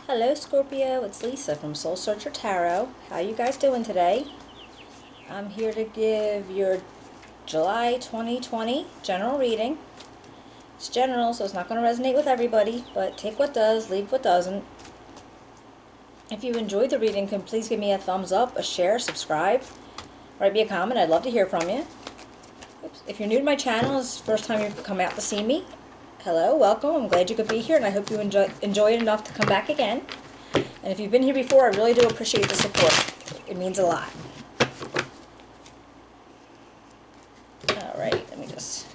Hello Scorpio, it's Lisa from Soul Searcher Tarot. How you guys doing today? I'm here to give your July 2020 general reading. It's general, so it's not going to resonate with everybody, but take what does, leave what doesn't. If you enjoyed the reading, can please give me a thumbs up, a share, subscribe, write me a comment. I'd love to hear from you. Oops. If you're new to my channel, it's the first time you've come out to see me, hello, welcome. I'm glad you could be here, and I hope you enjoy it enough to come back again. And if you've been here before, I really do appreciate the support. It means a lot. Alright, let me just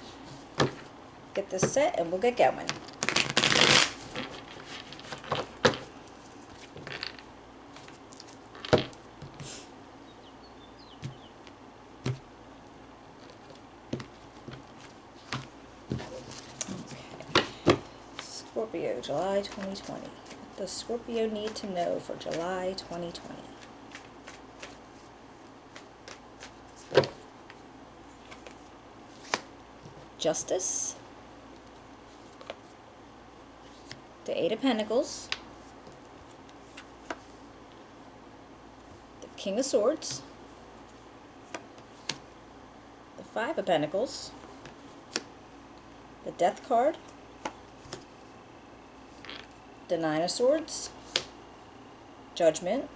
get this set and we'll get going. Okay. Scorpio, July 2020. What does Scorpio need to know for July 2020? Justice, the Eight of Pentacles, the King of Swords, the Five of Pentacles, the Death card, the Nine of Swords, Judgment,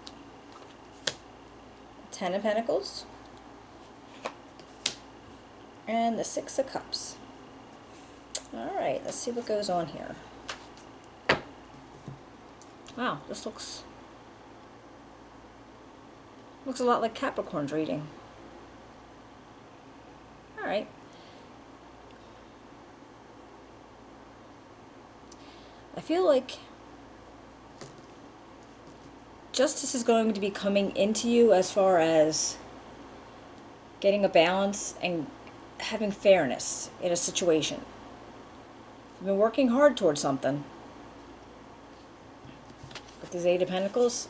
the Ten of Pentacles, and the Six of Cups. Alright, let's see what goes on here. Wow, this looks a lot like Capricorn's reading. Alright. I feel like justice is going to be coming into you as far as getting a balance and having fairness in a situation. You've been working hard towards something. With these Eight of Pentacles,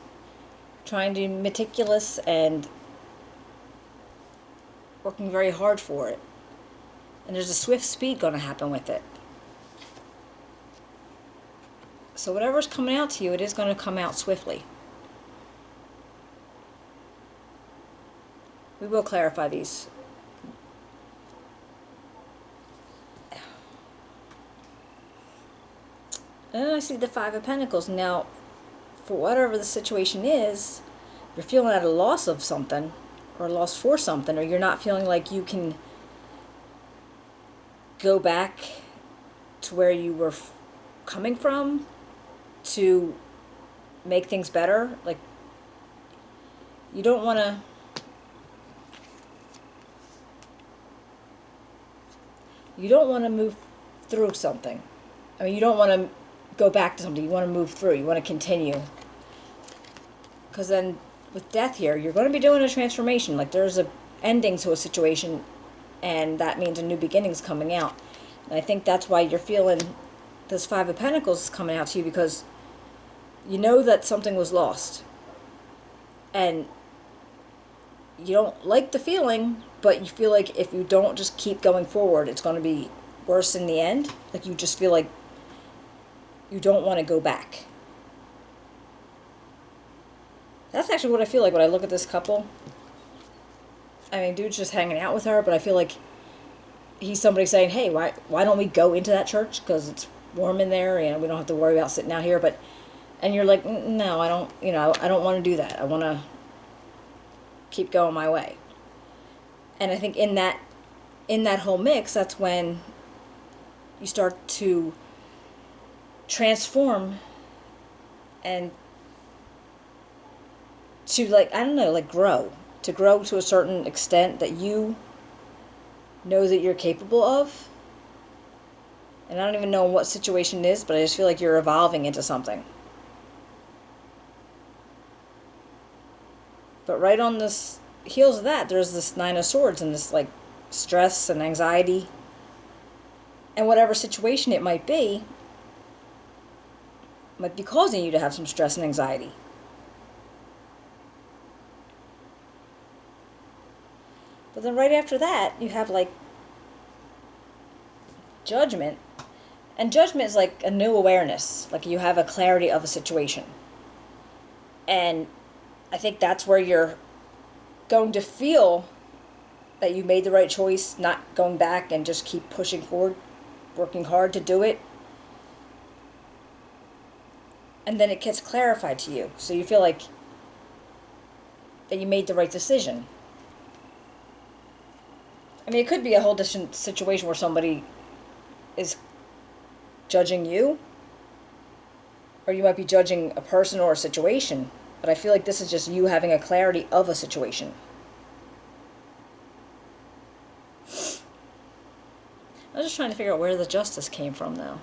trying to be meticulous and working very hard for it. And there's a swift speed going to happen with it. So whatever's coming out to you, it is going to come out swiftly. We will clarify these. And then I see the Five of Pentacles. Now, for whatever the situation is, you're feeling at a loss of something, or a loss for something, or you're not feeling like you can go back to where you were coming from to make things better. Like, you don't want to... You don't want to move through something. I mean, you don't want to go back to something. You want to move through. You want to continue. Because then with death here, you're going to be doing a transformation. Like, there's a ending to a situation, and that means a new beginning's coming out. And I think that's why you're feeling this Five of Pentacles coming out to you, because you know that something was lost. And you don't like the feeling, but you feel like if you don't just keep going forward, it's going to be worse in the end. Like, you just feel like you don't want to go back. That's actually what I feel like when I look at this couple. I mean, dude's just hanging out with her, but I feel like he's somebody saying, hey, why don't we go into that church? Because it's warm in there, and we don't have to worry about sitting out here. But, and you're like, no, I don't, I don't want to do that. I want to keep going my way. And I think in that whole mix, that's when you start to transform and to, like, I don't know, like, grow to a certain extent that you know that you're capable of. And I don't even know what situation it is, but I just feel like you're evolving into something. But right on this heels of that, there's this Nine of Swords and this, like, stress and anxiety. And whatever situation it might be causing you to have some stress and anxiety. But then right after that, you have, like, Judgment. And judgment is like a new awareness. Like, you have a clarity of a situation. And I think that's where you're going to feel that you made the right choice, not going back and just keep pushing forward, working hard to do it. And then it gets clarified to you. So you feel like that you made the right decision. I mean, it could be a whole different situation where somebody is judging you, or you might be judging a person or a situation, but I feel like this is just you having a clarity of a situation. I was just trying to figure out where the justice came from, though.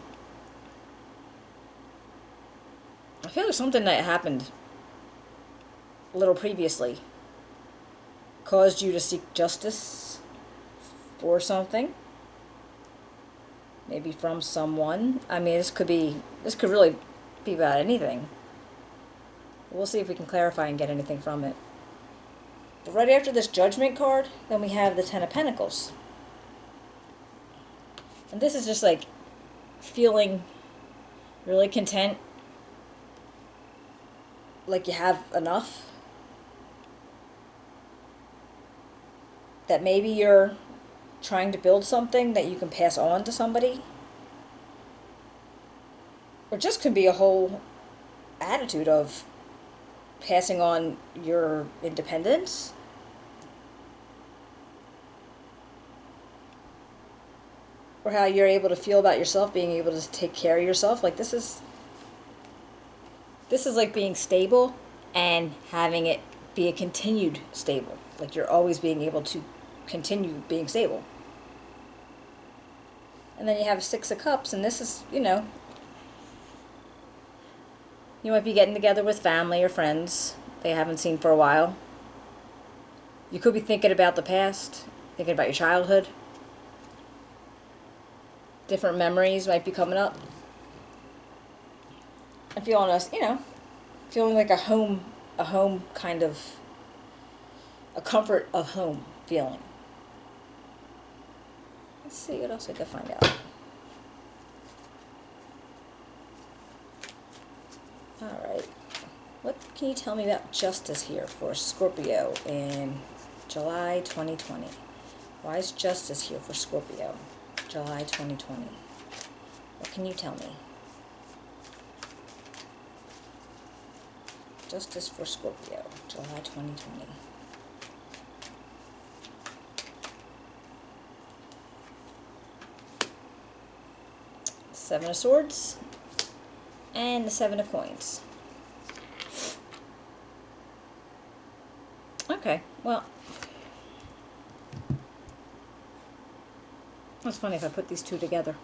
I feel like something that happened a little previously caused you to seek justice for something. Maybe from someone. I mean, this could really be about anything. We'll see if we can clarify and get anything from it. But right after this Judgment card, then we have the Ten of Pentacles. And this is just like feeling really content, like you have enough. That maybe you're trying to build something that you can pass on to somebody. Or just could be a whole attitude of passing on your independence. Or how you're able to feel about yourself, being able to take care of yourself. Like this is like being stable and having it be a continued stable. Like you're always being able to continue being stable. And then you have Six of Cups, and this is, you might be getting together with family or friends they haven't seen for a while. You could be thinking about the past, thinking about your childhood. Different memories might be coming up. And feeling like a home kind of, a comfort of home feeling. Let's see what else I can find out. Alright. What can you tell me about justice here for Scorpio in July 2020? Why is justice here for Scorpio, July 2020? What can you tell me? Justice for Scorpio, July 2020. Seven of Swords and the Seven of Coins. Okay, well, it's funny if I put these two together.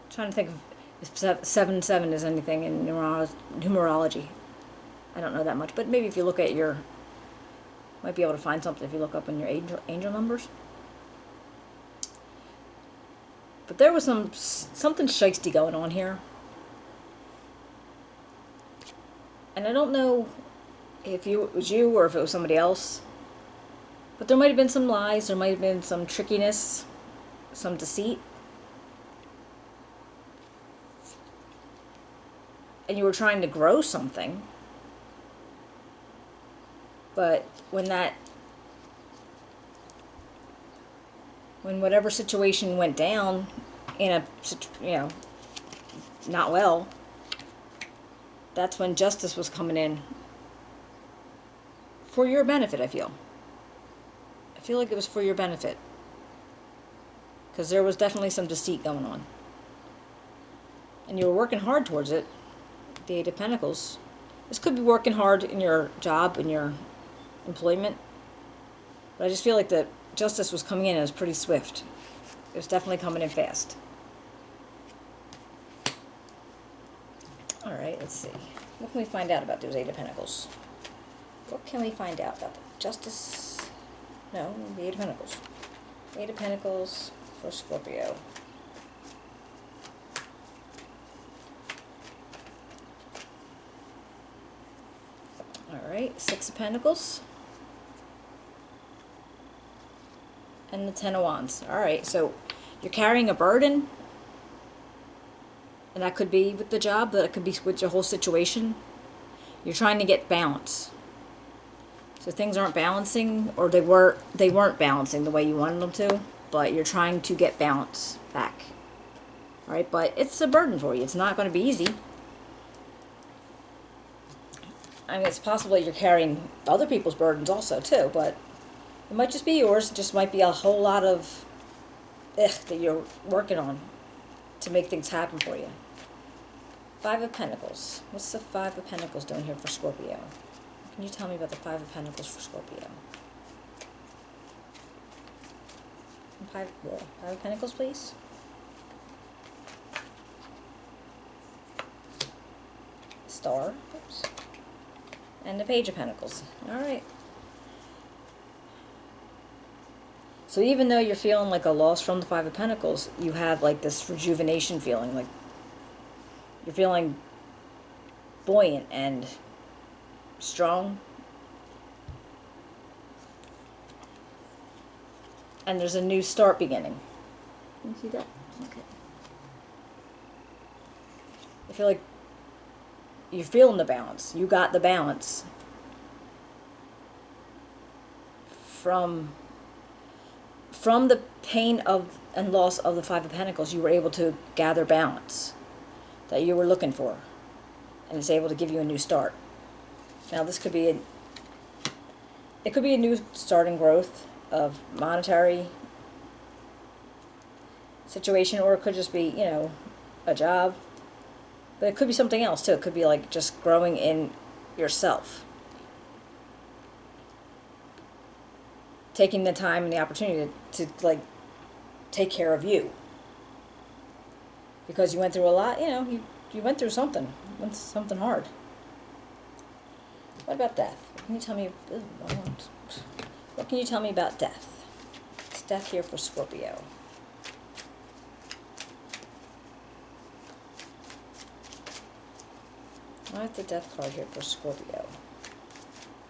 I'm trying to think of if 7-7 is anything in numerology. I don't know that much, but maybe if you look at might be able to find something if you look up in your angel numbers. But there was something shiesty going on here. And I don't know if it was you or if it was somebody else. But there might have been some lies, there might have been some trickiness, some deceit. And you were trying to grow something. But when whatever situation went down in not well, that's when justice was coming in for your benefit, I feel like it was for your benefit, because there was definitely some deceit going on, and you were working hard towards it. The Eight of Pentacles. This could be working hard in your job, in your employment, but I just feel like the justice was coming in and it was pretty swift. It was definitely coming in fast. Alright, let's see. What can we find out about those Eight of Pentacles? What can we find out about the justice? No, the Eight of Pentacles. Eight of Pentacles for Scorpio. Alright, Six of Pentacles. And the Ten of Wands. Alright, so you're carrying a burden. And that could be with the job, but it could be with your whole situation. You're trying to get balance. So things aren't balancing, or they weren't balancing the way you wanted them to, but you're trying to get balance back. All right, but it's a burden for you. It's not going to be easy. I mean, it's possible you're carrying other people's burdens also too, but it might just be yours. It just might be a whole lot of that you're working on to make things happen for you. Five of Pentacles. What's the Five of Pentacles doing here for Scorpio? Can you tell me about the Five of Pentacles for Scorpio? Five of Pentacles, please. Star. Oops. And the Page of Pentacles. All right. So even though you're feeling like a loss from the Five of Pentacles, you have like this rejuvenation feeling, like you're feeling buoyant and strong. And there's a new start beginning. Can you see that? Okay. I feel like you're feeling the balance. You got the balance from the pain of and loss of the Five of Pentacles. You were able to gather balance that you were looking for, and it's able to give you a new start. Now this could be it could be a new start and growth of monetary situation, or it could just be, you know, a job. But it could be something else too. It could be like just growing in yourself. Taking the time and the opportunity to like take care of you. Because you went through a lot, you know, you went through something. You went through something hard. What about death? Can you tell me what can you tell me about death? It's death here for Scorpio. What's the death card here for Scorpio?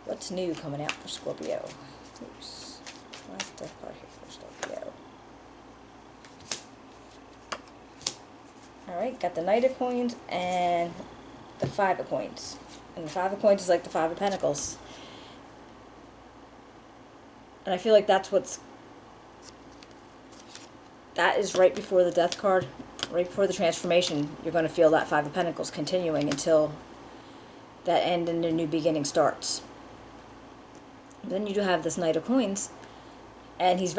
What's new coming out for Scorpio? Oops. What's the death card here for Scorpio? Alright, got the Knight of Coins and the Five of Coins. And the Five of Coins is like the Five of Pentacles. And I feel like that is right before the death card, right before the transformation. You're going to feel that Five of Pentacles continuing until that end and a new beginning starts. Then you do have this Knight of Coins, and it's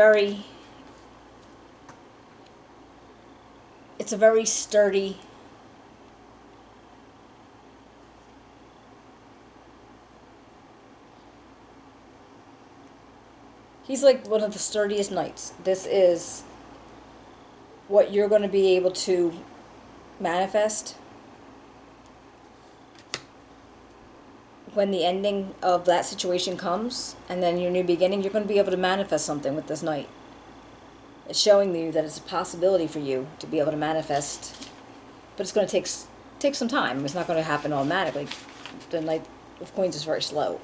a very sturdy, he's like one of the sturdiest knights. This is what you're going to be able to manifest when the ending of that situation comes, and then your new beginning. You're going to be able to manifest something with this Knight. It's showing you that it's a possibility for you to be able to manifest, but it's going to take some time. It's not going to happen automatically. The Knight of Coins is very slow.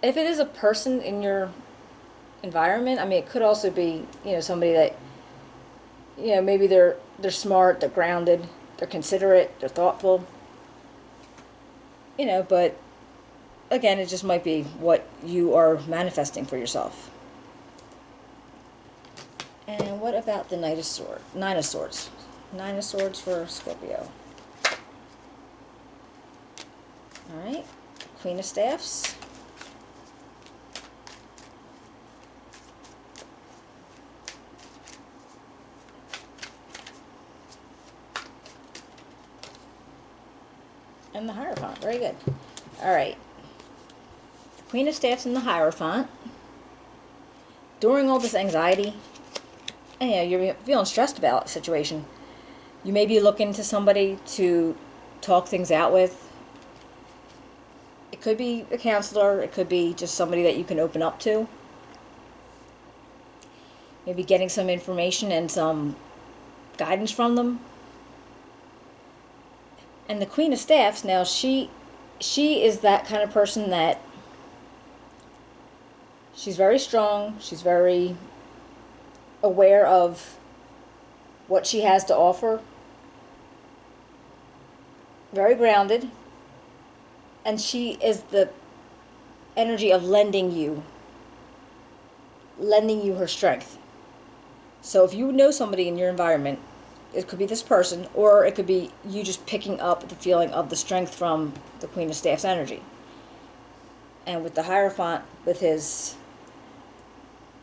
If it is a person in your environment, I mean, it could also be, you know, somebody that, you know, maybe they're smart, they're grounded, they're considerate, they're thoughtful, you know, but again, it just might be what you are manifesting for yourself. And what about the Nine of Swords? Nine of Swords for Scorpio. All right, Queen of Staffs. And the Hierophant. Very good. All right. The Queen of Staffs and the Hierophant. During all this anxiety, and you know, you're feeling stressed about a situation, you may be looking to somebody to talk things out with. It could be a counselor. It could be just somebody that you can open up to. Maybe getting some information and some guidance from them. And the Queen of Staffs, now she is that kind of person that she's very strong, she's very aware of what she has to offer, very grounded, and she is the energy of lending you her strength. So if you know somebody in your environment, it could be this person, or it could be you just picking up the feeling of the strength from the Queen of Staff's energy. And with the Hierophant, with his,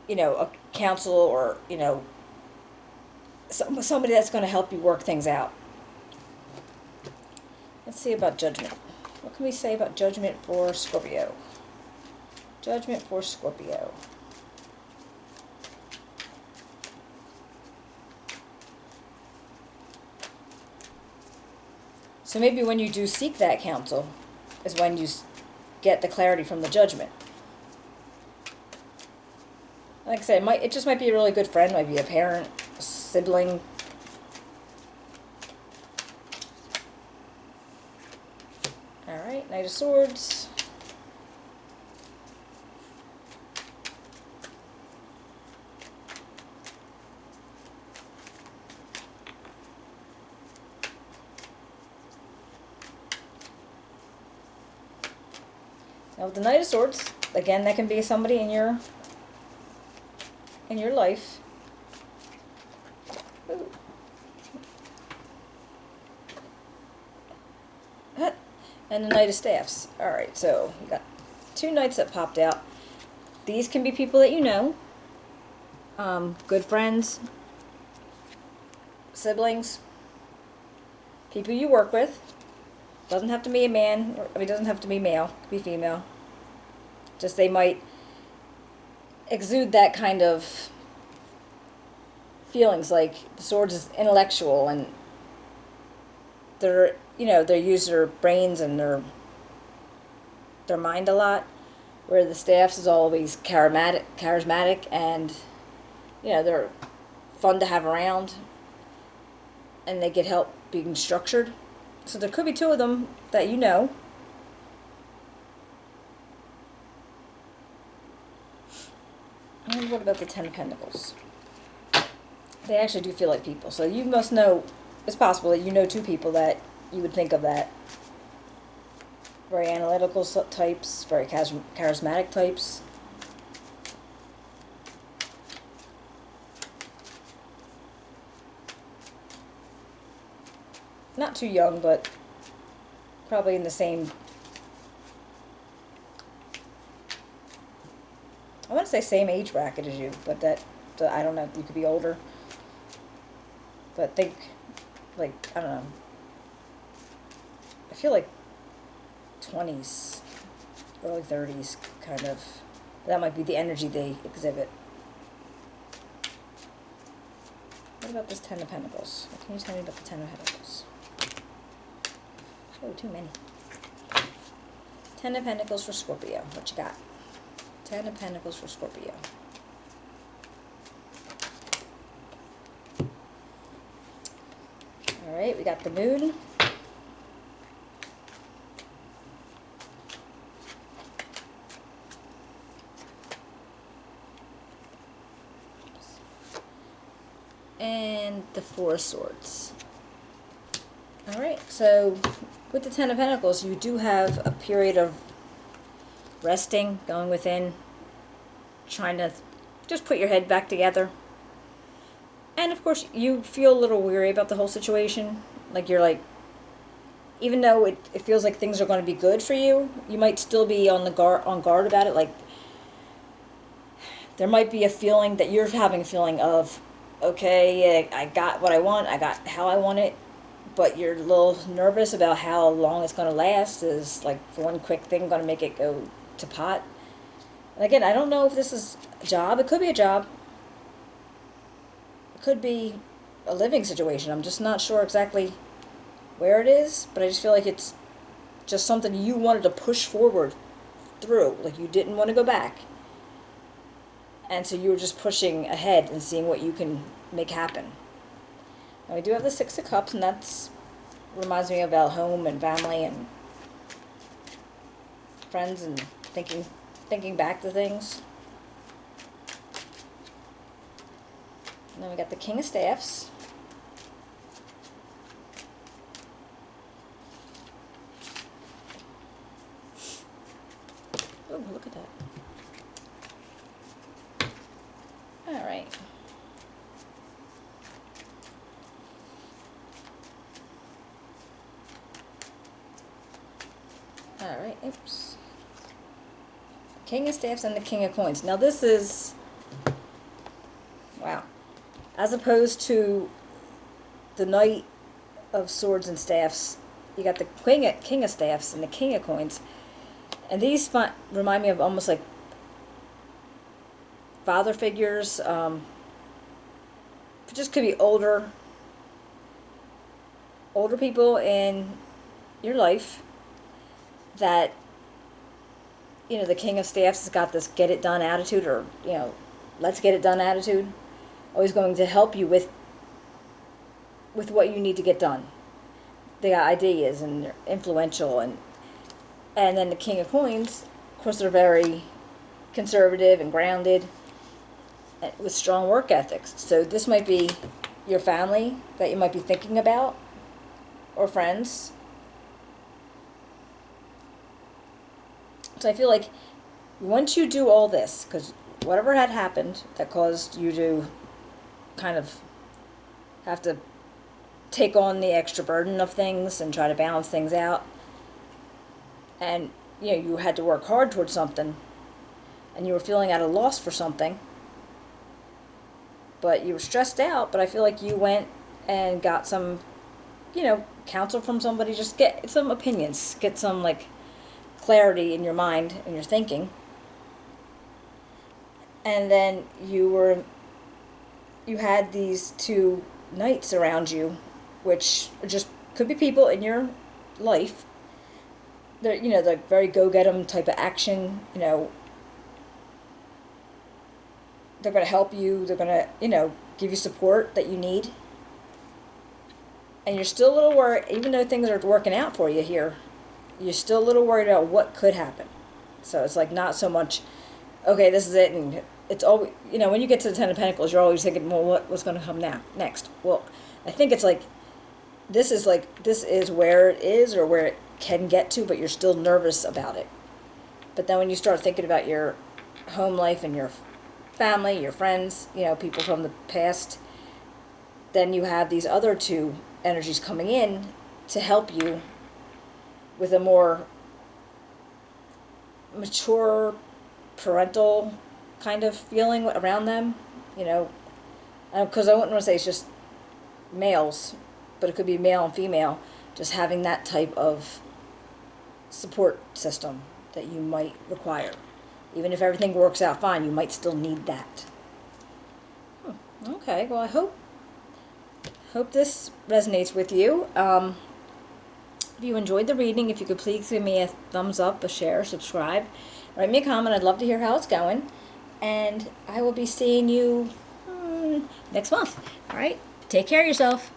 a counsel, or, somebody that's going to help you work things out. Let's see about judgment. What can we say about judgment for Scorpio? Judgment for Scorpio. So maybe when you do seek that counsel is when you get the clarity from the judgment. Like I said, it just might be a really good friend, might be a parent, a sibling. Alright, Knight of Swords. Now with the Knight of Swords, again, that can be somebody in your life. Ooh. And the Knight of Staffs. Alright, so you got two knights that popped out. These can be people that you know, good friends, siblings, people you work with. Doesn't have to be a man, it doesn't have to be male, it could be female. Just they might exude that kind of feelings, like the Swords is intellectual, and they use their brains and their mind a lot, where the Staffs is always charismatic, and they're fun to have around, and they get help being structured. So there could be two of them that you know. And what about the Ten of Pentacles? They actually do feel like people. So you must know, it's possible that you know two people that you would think of that. Very analytical types, very charismatic types. Not too young, but probably in the same, I want to say same age bracket as you, but I don't know, you could be older. But think, like, I don't know, I feel like 20s, early 30s, kind of. That might be the energy they exhibit. What about this Ten of Pentacles? What can you tell me about the Ten of Pentacles? Oh, too many. Ten of Pentacles for Scorpio. What you got? Ten of Pentacles for Scorpio. Alright, we got the Moon. And the Four of Swords. Alright, so with the Ten of Pentacles, you do have a period of resting, going within, trying to just put your head back together. And of course, you feel a little weary about the whole situation. Like you're like, even though it feels like things are going to be good for you, you might still be on guard about it. Like there might be a feeling that you're having a feeling of, okay, I got what I want, I got how I want it, but you're a little nervous about how long it's going to last. Is like one quick thing going to make it go to pot? And again, I don't know if this is a job. It could be a job. It could be a living situation. I'm just not sure exactly where it is, but I just feel like it's just something you wanted to push forward through. Like you didn't want to go back. And so you were just pushing ahead and seeing what you can make happen. Now we do have the Six of Cups, and that's reminds me about home and family and friends and thinking back to things. And then we got the King of Staffs. Oh, look at that. All right. All right, oops. King of Staffs and the King of Coins. Now this is, wow. As opposed to the Knight of Swords and Staffs, you got the King of Staffs and the King of Coins. And these remind me of almost like father figures. It just could be older people in your life that, you know, the King of Staffs has got this get it done attitude, or, you know, let's get it done attitude. Always going to help you with what you need to get done. They got ideas and they're influential, and then the King of Coins, of course, they're very conservative and grounded with strong work ethics. So this might be your family that you might be thinking about, or friends. So I feel like once you do all this, because whatever had happened that caused you to kind of have to take on the extra burden of things and try to balance things out, and you know, you had to work hard towards something, and you were feeling at a loss for something, but you were stressed out, but I feel like you went and got some, you know, counsel from somebody. Just get some opinions, get some like clarity in your mind and your thinking. And then you had these two knights around you, which just could be people in your life. They're, you know, the very go-get-em type of action, you know. They're going to help you. They're going to, you know, give you support that you need. And you're still a little worried, even though things are working out for you here, you're still a little worried about what could happen. So it's like not so much, okay, this is it, and it's always, you know, when you get to the Ten of Pentacles, you're always thinking, well, what's going to come next? Well, I think it's like, this is where it is, or where it can get to, but you're still nervous about it. But then when you start thinking about your home life and your family, your friends, you know, people from the past, then you have these other two energies coming in to help you with a more mature, parental kind of feeling around them, you know, because I wouldn't want to say it's just males, but it could be male and female, just having that type of support system that you might require. Even if everything works out fine, you might still need that. Okay, well, I hope this resonates with you. If you enjoyed the reading, if you could please give me a thumbs up, a share, subscribe, write me a comment. I'd love to hear how it's going. And I will be seeing you next month. All right, take care of yourself.